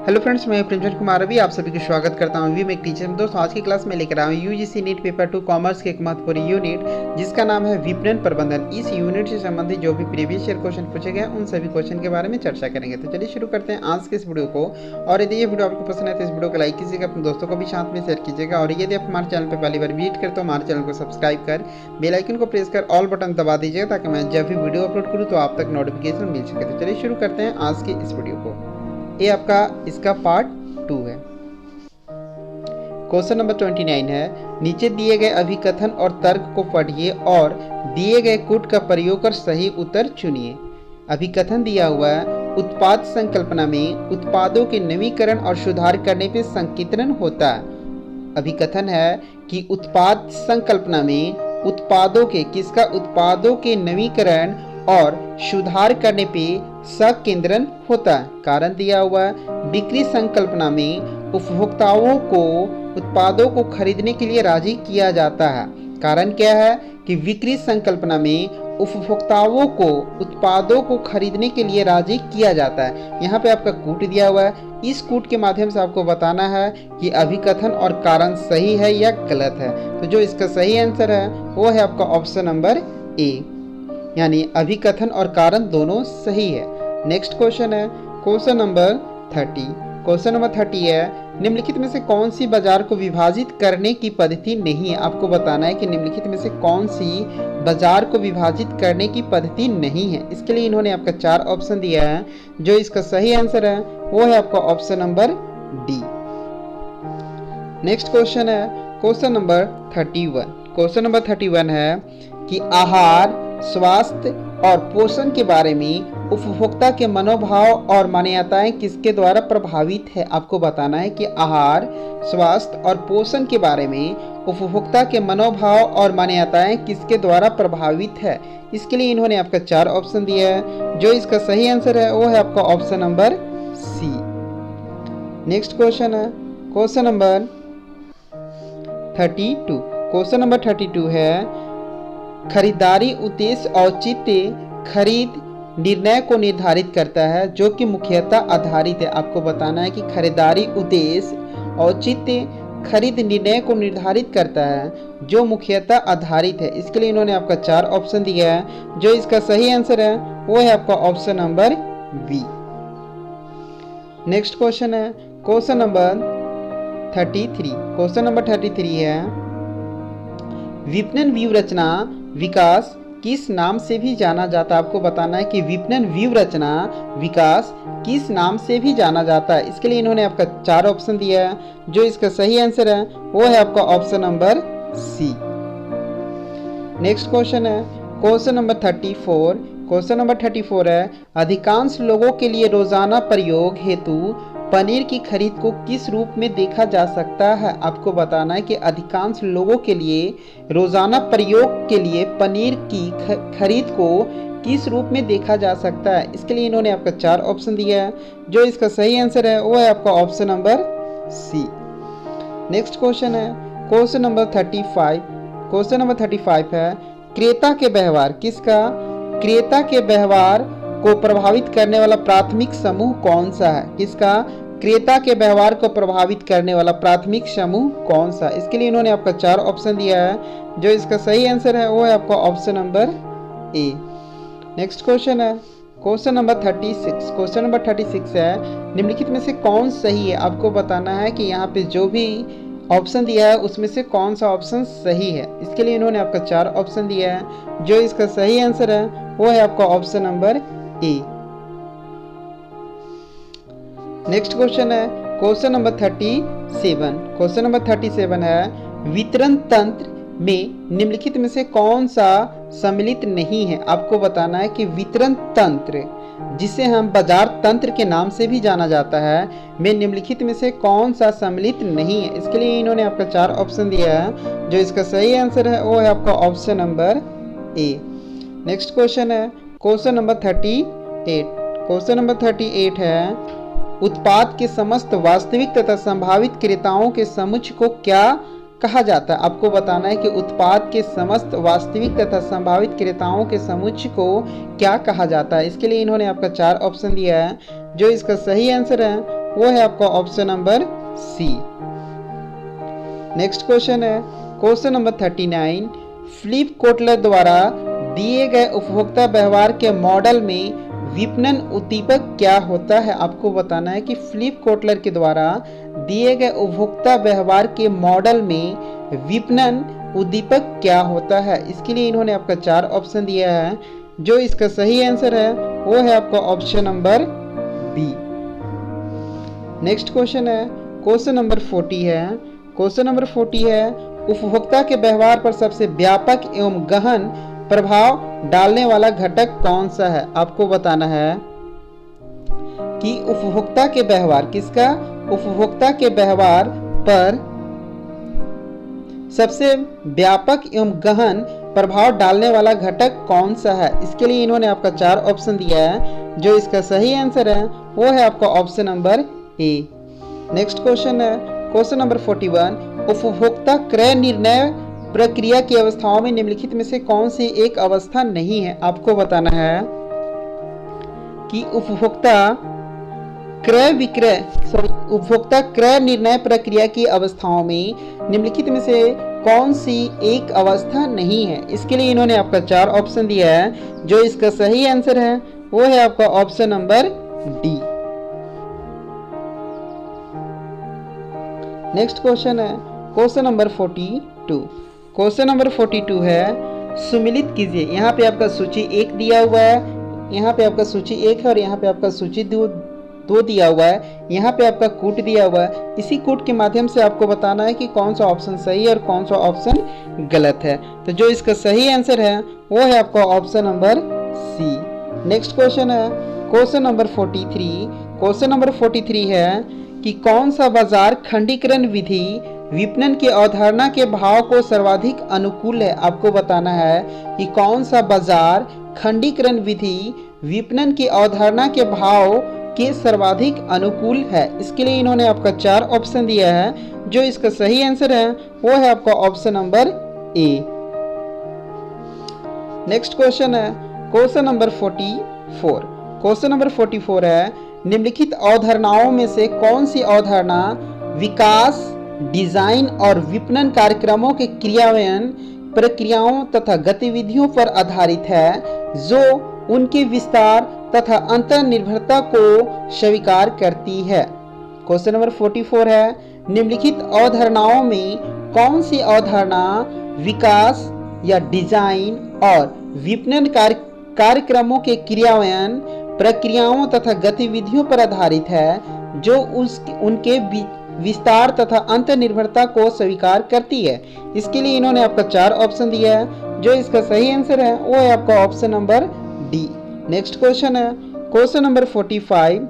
Hello friends, मैं प्रिंसन कुमार अभी आप सभी का स्वागत करता हूँ। मैं एक टीचर हूँ। दोस्तों, आज की क्लास में लेकर आया हूँ यूजीसी नीट पेपर 2 कॉमर्स के एक महत्वपूर्ण यूनिट जिसका नाम है विपणन प्रबंधन। इस यूनिट से संबंधित जो भी प्रीवियस ईयर क्वेश्चन पूछे गए उन सभी क्वेश्चन के बारे में चर्चा करेंगे। तो चलिए शुरू करते हैं आज के इस वीडियो को। और यदि ये वीडियो आपको पसंद है तो इस वीडियो को लाइक कीजिएगा, अपने दोस्तों को भी साथ में शेयर कीजिएगा। और यदि आप हमारे चैनल पर पहली बार विजिट करते हो हमारे चैनल को सब्सक्राइब कर बेल आइकन को प्रेस कर ऑल बटन दबा दीजिएगा ताकि मैं जब भी वीडियो अपलोड करूँ तो आप तक नोटिफिकेशन मिल सके। तो चलिए शुरू करते हैं आज के इस वीडियो को। ये आपका इसका पार्ट 2 है। क्वेश्चन नंबर 29 है, नीचे दिए गए अभिकथन और तर्क को पढ़िए और दिए गए कूट का प्रयोग कर सही उत्तर चुनिए। अभिकथन दिया हुआ है, उत्पाद संकल्पना में उत्पादों के नवीकरण और सुधार करने पे संकीर्तन होता है। अभिकथन है कि उत्पाद संकल्पना में उत्पादों के नवीकरण और सुधार करने पे संकेंद्रण होता है। कारण दिया हुआ है, बिक्री संकल्पना में उपभोक्ताओं को उत्पादों को खरीदने के लिए राजी किया जाता है। कारण क्या है कि बिक्री संकल्पना में उपभोक्ताओं को उत्पादों को खरीदने के लिए राजी किया जाता है। यहाँ पे आपका कूट दिया हुआ है। इस कूट के माध्यम से आपको बताना है कि अभिकथन और कारण सही है या गलत है। तो जो इसका सही आंसर है वो है आपका ऑप्शन नंबर ए, यानी अभिकथन और कारण दोनों सही है। नेक्स्ट क्वेश्चन है क्वेश्चन नंबर 30। क्वेश्चन नंबर 30 है, निम्नलिखित में से कौन सी बाजार को विभाजित करने की पद्धति नहीं है। आपको बताना है कि निम्नलिखित में से कौन सी बाजार को विभाजित करने की पद्धति नहीं है। इसके लिए इन्होंने आपका 4 ऑप्शन दिया है। जो इसका सही आंसर है वो है आपका option number D. Next question है क्वेश्चन नंबर 31। क्वेश्चन नंबर 31 है कि आहार, स्वास्थ्य और पोषण के बारे में उपभोक्ता के मनोभाव और मान्यताएं किसके द्वारा प्रभावित है। आपको बताना है कि आहार, स्वास्थ्य और पोषण के बारे में उपभोक्ता के मनोभाव और मान्यताएं किसके द्वारा प्रभावित है। इसके लिए इन्होंने आपका 4 ऑप्शन दिया है। जो इसका सही आंसर है वो है आपका option number C. Next question है क्वेश्चन नंबर 32। क्वेश्चन नंबर 32 है, खरीदारी उद्देश्य औचित्य खरीद निर्णय को निर्धारित करता है जो कि मुख्यतः आधारित है। आपको बताना है कि खरीदारी उद्देश्य औचित्य खरीद निर्णय को निर्धारित करता है जो मुख्यतः आधारित है। इसके लिए इन्होंने आपका 4 ऑप्शन दिया है। जो इसका सही आंसर है वो है आपका option number B. Next question है क्वेश्चन नंबर 33। क्वेश्चन नंबर 33 है, विपणन व्यूहरचना विकास किस नाम से भी जाना जाता है। आपको बताना है कि विपणन व्यूहरचना विकास किस नाम से भी जाना जाता है। इसके लिए इन्होंने आपका 4 ऑप्शन दिया है। जो इसका सही आंसर है वो है आपका option number C. Next question है क्वेश्चन नंबर 34। क्वेश्चन नंबर 34 है, अधिकांश लोगों के लिए रोजाना प्रयोग हेतु पनीर की खरीद को किस रूप में देखा जा सकता है। आपको बताना है कि अधिकांश लोगों के लिए रोजाना प्रयोग के लिए पनीर की खरीद को किस रूप में देखा जा सकता है। इसके लिए इन्होंने आपका 4 ऑप्शन दिया है। जो इसका सही आंसर है वो है आपका option number C. Next question है क्वेश्चन नंबर 35। क्वेश्चन नंबर 35 है, क्रेता के व्यवहार को प्रभावित करने वाला प्राथमिक समूह कौन सा है। किसका क्रेता के व्यवहार को प्रभावित करने वाला प्राथमिक समूह कौन सा। इसके लिए इन्होंने आपका 4 ऑप्शन दिया है। जो इसका सही आंसर है वो है आपका option number A. Next question है क्वेश्चन नंबर 36। क्वेश्चन नंबर 36 है, निम्नलिखित में से कौन सही है। आपको बताना है कि यहाँ पे जो भी ऑप्शन दिया है उसमें से कौन सा ऑप्शन सही है। इसके लिए इन्होंने आपका 4 ऑप्शन दिया है। जो इसका सही आंसर है वो है आपका option number A. Next question है क्वेश्चन नंबर 37। क्वेश्चन नंबर 37 है, वितरण तंत्र में निम्नलिखित में से कौन सा सम्मिलित नहीं है। आपको बताना है कि वितरण तंत्र जिसे हम बाजार तंत्र के नाम से भी जाना जाता है में निम्नलिखित में से कौन सा सम्मिलित नहीं है। इसके लिए इन्होंने आपका 4 ऑप्शन दिया है। जो इसका सही आंसर है वो है आपका option number A. Next question है क्वेश्चन नंबर 38। क्वेश्चन नंबर 38 है, उत्पाद के समस्त वास्तविक तथा संभावित क्रेताओं के समुच्चय को क्या कहा जाता है। आपको बताना है कि उत्पाद के समस्त वास्तविक तथा संभावित क्रेताओं के समुच्चय को क्या कहा जाता है। इसके लिए इन्होंने आपका 4 ऑप्शन दिया है। जो इसका सही आंसर है वो है आपका option number C. Next question है क्वेश्चन नंबर 39। फिलिप कोटलर द्वारा दिए गए उपभोक्ता व्यवहार के मॉडल में विपणन उद्दीपक क्या होता है। आपको बताना है कि फिलिप कोटलर के द्वारा दिए गए उपभोक्ता व्यवहार के मॉडल में विपणन उद्दीपक क्या होता है। इसके लिए इन्होंने आपका 4 ऑप्शन दिया है। जो इसका सही आंसर है वो है आपका option number B. Next question है क्वेश्चन नंबर 40 है। क्वेश्चन नंबर 40 है उपभोक्ता के व्यवहार पर सबसे व्यापक एवं गहन प्रभाव डालने वाला घटक कौन सा है। आपको बताना है कि उपभोक्ता के व्यवहार किसका, उपभोक्ता के व्यवहार पर सबसे व्यापक एवं गहन प्रभाव डालने वाला घटक कौन सा है। इसके लिए इन्होंने आपका 4 ऑप्शन दिया है। जो इसका सही आंसर है वो है आपका option number A. Next question है क्वेश्चन नंबर 41। उपभोक्ता क्रय निर्णय प्रक्रिया की अवस्थाओं में निम्नलिखित में से कौन सी एक अवस्था नहीं है। आपको बताना है कि उपभोक्ता क्रय निर्णय प्रक्रिया की अवस्थाओं में निम्नलिखित में से कौन सी एक अवस्था नहीं है। इसके लिए इन्होंने आपका 4 ऑप्शन दिया है। जो इसका सही आंसर है वो है आपका option number D. Next question है क्वेश्चन नंबर 42। क्वेश्चन नंबर 42 है सुमिलित कीजिए। यहाँ पे आपका सूची 1 दिया हुआ है, यहाँ पे आपका सूची 1 है और यहाँ पे आपका सूची 2 दिया हुआ है। यहाँ पे आपका कूट दिया हुआ है। इसी कूट के माध्यम से आपको बताना है कि कौन सा ऑप्शन सही है और कौन सा ऑप्शन गलत है। तो जो इसका सही आंसर है वो है आपका option number C. Next question है क्वेश्चन नंबर 43। क्वेश्चन नंबर 43 है कि कौन सा बाजार खंडीकरण विधि विपणन की अवधारणा के भाव को सर्वाधिक अनुकूल है। आपको बताना है कि कौन सा बाजार खंडीकरण विधि विपणन की अवधारणा के भाव के सर्वाधिक अनुकूल है। इसके लिए इन्होंने आपका 4 ऑप्शन दिया है। जो इसका सही आंसर है वो है आपका option number A. Next question है क्वेश्चन नंबर 44। क्वेश्चन नंबर 44 है निम्नलिखित अवधारणाओं में से कौन सी अवधारणा विकास, डिजाइन और विपणन कार्यक्रमों के क्रियान्वयन प्रक्रियाओं तथा गतिविधियों पर आधारित है, जो उनके विस्तार तथा अंतर्निर्भरता को स्वीकार करती है। क्वेश्चन नंबर 44 है निम्नलिखित अवधारणाओं में कौन सी अवधारणा विकास या डिजाइन और विपणन कार्यक्रमों के क्रियान्वयन प्रक्रियाओं तथा गतिविधियों पर आधारित है, जो उनके विस्तार तथा अंतर्निर्भरता को स्वीकार करती है। इसके लिए इन्होंने आपका 4 ऑप्शन दिया है। जो इसका सही आंसर है वो है आपका option number D. Next question है क्वेश्चन नंबर 45।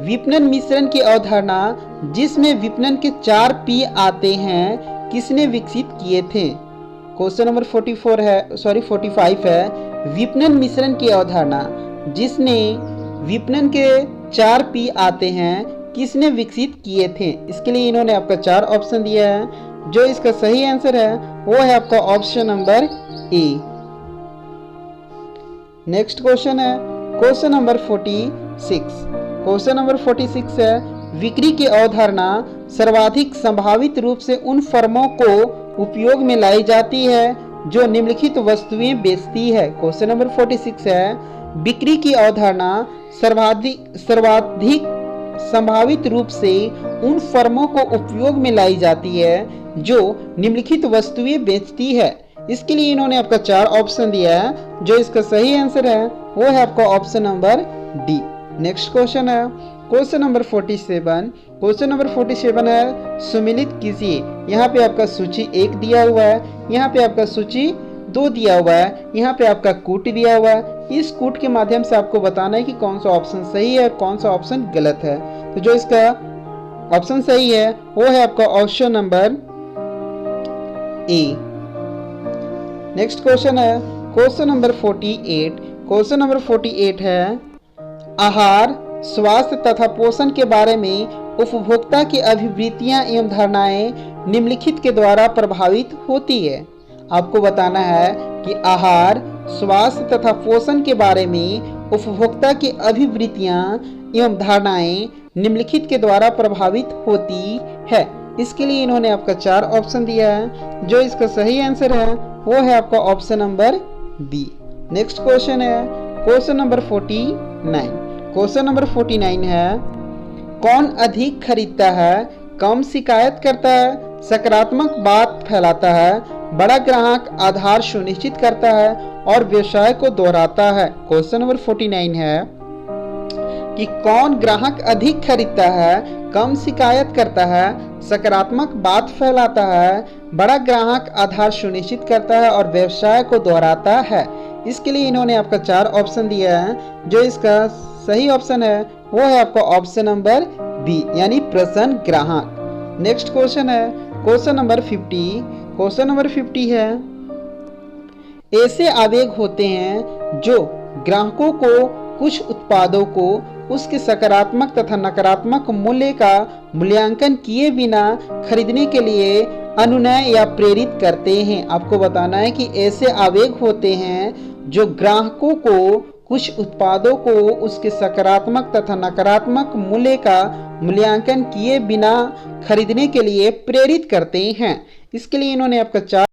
विपणन मिश्रण की अवधारणा जिसमें विपणन के 4 P आते हैं किसने विकसित किए थे। क्वेश्चन नंबर 45 है विपणन मिश्रण की अवधारणा जिसने विपणन के 4 P आते हैं किसने विकसित किए थे। इसके लिए इन्होंने आपका 4 ऑप्शन दिया है। जो इसका सही आंसर है वो है आपका option number A. Next question है क्वेश्चन नंबर 46। क्वेश्चन नंबर 46 है बिक्री की अवधारणा सर्वाधिक संभावित रूप से उन फर्मों को उपयोग में लाई जाती है जो निम्नलिखित वस्तुएं बेचती है। क्वेश्चन नंबर 46 है बिक्री की अवधारणा सर्वाधिक संभावित रूप से उन फर्मों को उपयोग में लाई जाती है जो निम्नलिखित वस्तुएं बेचती है। इसके लिए इन्होंने आपका 4 ऑप्शन दिया है। जो इसका सही आंसर है वो है आपका option number D. Next question है क्वेश्चन नंबर 47। क्वेश्चन नंबर 47 है सुमिलित कीजिए। यहाँ पे आपका सूची 1 दिया हुआ है, यहाँ पे आपका सूची 2 दिया हुआ है, यहाँ पे आपका कूट दिया हुआ है। इस कूट के माध्यम से आपको बताना है कि कौन सा ऑप्शन सही है और कौन सा ऑप्शन गलत है। तो जो इसका ऑप्शन सही है वो है आपका option number A. Next question है क्वेश्चन नंबर 48। क्वेश्चन नंबर 48 है आहार, स्वास्थ्य तथा पोषण के बारे में उपभोक्ता की अभिवृत्तियां एवं धारणाएं निम्नलिखित के द्वारा प्रभावित होती है। आपको बताना है कि आहार, स्वास्थ्य तथा पोषण के बारे में उपभोक्ता की अभिवृत्तियां एवं धारणाएं निम्नलिखित के द्वारा प्रभावित होती है। इसके लिए इन्होंने आपका 4 ऑप्शन दिया है। जो इसका सही आंसर है वो है आपका option number B. Next question है क्वेश्चन नंबर 49। क्वेश्चन नंबर 49 है, कौन अधिक खरीदता है, कम शिकायत करता है, सकारात्मक बात फैलाता है, बड़ा ग्राहक आधार सुनिश्चित करता है और व्यवसाय को दोहराता है। क्वेश्चन नंबर 49 है कि कौन ग्राहक अधिक खरीदता है, कम शिकायत करता है, सकारात्मक बात फैलाता है, बड़ा ग्राहक आधार सुनिश्चित करता है और व्यवसाय को दोहराता है। इसके लिए इन्होंने आपका 4 ऑप्शन दिया है। जो इसका सही ऑप्शन है वो है आपका ऑप्शन नंबर बी, यानी प्रसन्न ग्राहक। नेक्स्ट क्वेश्चन है क्वेश्चन नंबर 50। क्वेश्चन नंबर 50 है, ऐसे आवेग होते हैं जो ग्राहकों को कुछ उत्पादों को उसके सकारात्मक तथा नकारात्मक मूल्य का मूल्यांकन किए बिना खरीदने के लिए अनुनय या प्रेरित करते हैं। आपको बताना है कि ऐसे आवेग होते हैं जो ग्राहकों को कुछ उत्पादों को उसके सकारात्मक तथा नकारात्मक मूल्य का मूल्यांकन किए बिना खरीदने के लिए प्रेरित करते हैं। इसके लिए इन्होंने आपका 4